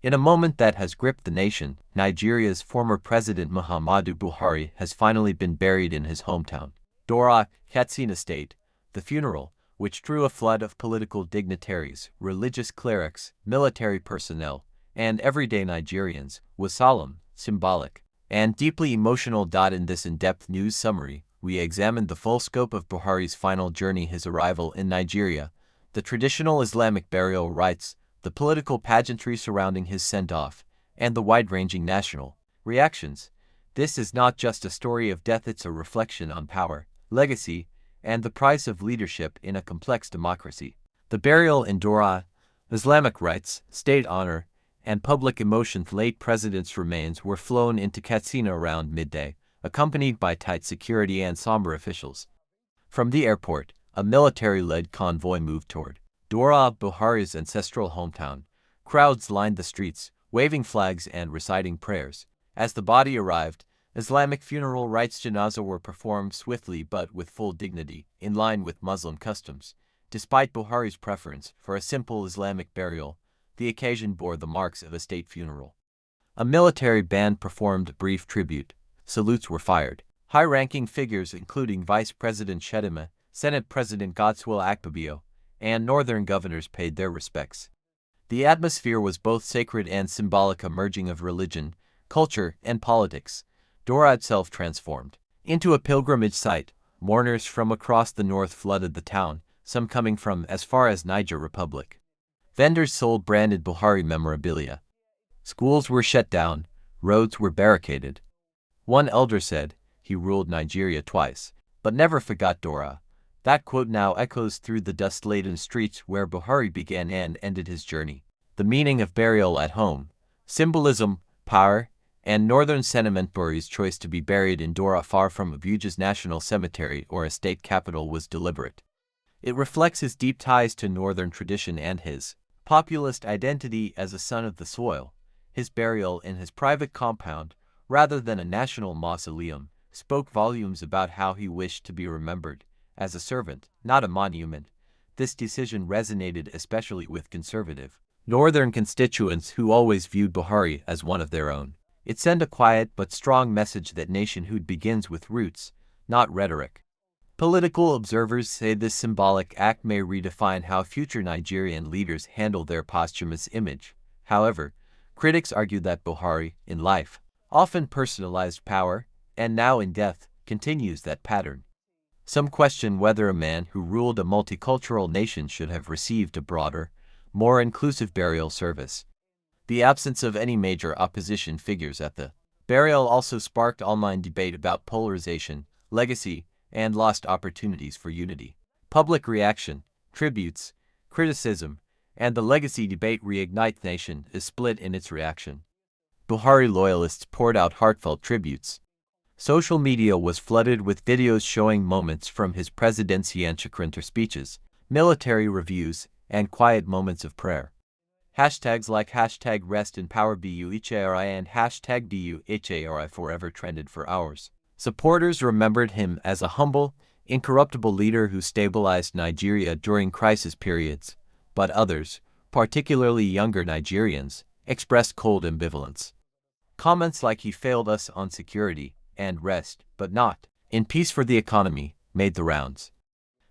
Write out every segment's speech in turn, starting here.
In a moment that has gripped the nation, Nigeria's former President Muhammadu Buhari has finally been buried in his hometown, Daura, Katsina State. The funeral, which drew a flood of political dignitaries, religious clerics, military personnel, and everyday Nigerians, was solemn, symbolic, and deeply emotional. In this in-depth news summary, we examined the full scope of Buhari's final journey, his arrival in Nigeria, the traditional Islamic burial rites, the political pageantry surrounding his send-off, and the wide-ranging national reactions. This is not just a story of death, it's a reflection on power, legacy, and the price of leadership in a complex democracy. The burial in Daura, Islamic rites, state honor, and public emotion. Late president's remains were flown into Katsina around midday, accompanied by tight security and somber officials. From the airport, a military-led convoy moved toward Daura, Buhari's ancestral hometown. Crowds lined the streets, waving flags and reciting prayers. As the body arrived, Islamic funeral rites janazah were performed swiftly but with full dignity, in line with Muslim customs. Despite Buhari's preference for a simple Islamic burial, the occasion bore the marks of a state funeral. A military band performed brief tribute. Salutes were fired. High-ranking figures including Vice President Shettima, Senate President Katsina Akpabio, and northern governors paid their respects. The atmosphere was both sacred and symbolic, a merging of religion, culture, and politics. Daura itself transformed into a pilgrimage site. Mourners from across the north flooded the town, some coming from as far as Niger Republic. Vendors sold branded Buhari memorabilia. Schools were shut down, roads were barricaded. One elder said, "He ruled Nigeria twice, but never forgot Daura." That quote now echoes through the dust-laden streets where Buhari began and ended his journey. The meaning of burial at home, symbolism, power, and northern sentiment. Buhari's choice to be buried in Daura, far from Abuja's national cemetery or a state capital, was deliberate. It reflects his deep ties to northern tradition and his populist identity as a son of the soil. His burial in his private compound, rather than a national mausoleum, spoke volumes about how he wished to be remembered, as a servant, not a monument. This decision resonated especially with conservative northern constituents who always viewed Buhari as one of their own. It sent a quiet but strong message that nationhood begins with roots, not rhetoric. Political observers say this symbolic act may redefine how future Nigerian leaders handle their posthumous image. However, critics argue that Buhari, in life, often personalized power, and now in death, continues that pattern. Some question whether a man who ruled a multicultural nation should have received a broader, more inclusive burial service. The absence of any major opposition figures at the burial also sparked online debate about polarization, legacy, and lost opportunities for unity. Public reaction, tributes, criticism, and the legacy debate reignite. The nation is split in its reaction. Buhari loyalists poured out heartfelt tributes. Social media was flooded with videos showing moments from his presidency and speeches, military reviews, and quiet moments of prayer. Hashtags like hashtag rest in power Buhari and hashtag Buhari forever trended for hours. Supporters remembered him as a humble, incorruptible leader who stabilized Nigeria during crisis periods, but others, particularly younger Nigerians, expressed cold ambivalence. Comments like "he failed us on security," and "rest, but not in peace for the economy," made the rounds.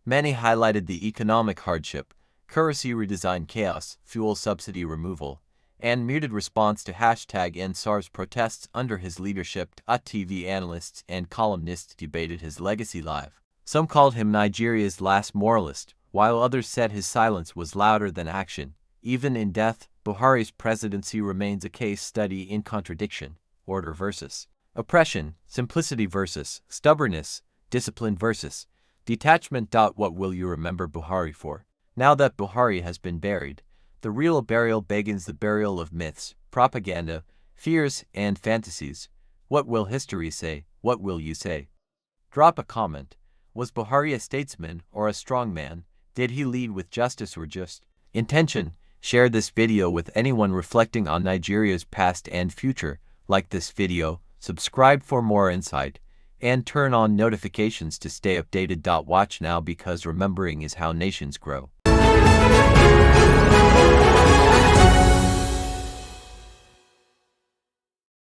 Many highlighted the economic hardship, currency redesign chaos, fuel subsidy removal, and muted response to hashtag #EndSARS protests under his leadership. TV analysts and columnists debated his legacy live. Some called him Nigeria's last moralist, while others said his silence was louder than action. Even in death, Buhari's presidency remains a case study in contradiction, order versus oppression, simplicity versus stubbornness, discipline versus detachment. What will you remember Buhari for? Now that Buhari has been buried, the real burial begins, the burial of myths, propaganda, fears, and fantasies. What will history say? What will you say? Drop a comment. Was Buhari a statesman or a strong man? Did he lead with justice or just intention? Share this video with anyone reflecting on Nigeria's past and future. Like this video, subscribe for more insight, and turn on notifications to stay updated. Watch now, because remembering is how nations grow.